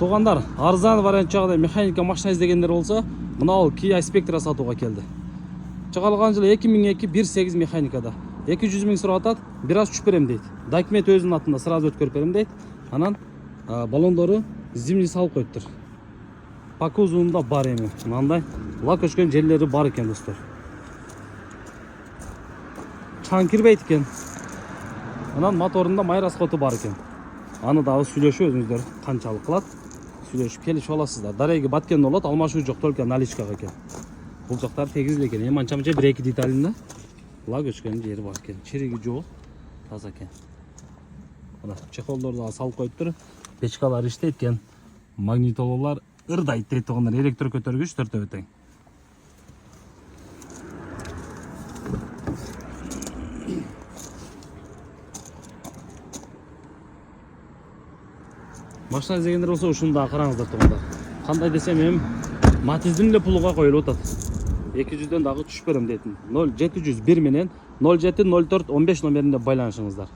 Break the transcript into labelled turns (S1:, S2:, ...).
S1: Туғандар, арзан вариант жағдай механика машина іздегендер болса, мынау Kia Spectra сатуға келді. Чығалған жылы 2002 1.8 механикада. 200 мың сұрап атады, біраз түшіп берем дейді. Документ өзінің атында сразу өткөріп берем дейді. Анан баллондары зимний салып қойып тұр. По кузовында бар еме. Мынандай лак өшкен жерлері бар екен достар. Чаң кірбейді екен. Анан моторында май расходы бар екен. Аны дағы сүйлөшіп өзіңіздер қаншалық қылады. Сүйлөшіп келішіп аласыздар. Дарайғы баткен болады, алмашу жоқ, только наличкаға екен. Бұл жақтар тегізілі екен. Еманчамча 1-2 деталінде лак өшкен жері бар екен. Череги жоқ, таза екен. Чехолдарды салып қойып тұр. Печкалар іштейді екен. Магнитолалар ырдайды дейді тұғындар. Электр көтергіш төртеу өтең. Машина іздегендер болса ушунда қараңыздар тұғындар. Қандай десем ем, Матиздин эле пулуга коюлуп атат. 200ден дагы түшүп берем дейтин. 0701 менен 070415 номеринде байланышыңыздар.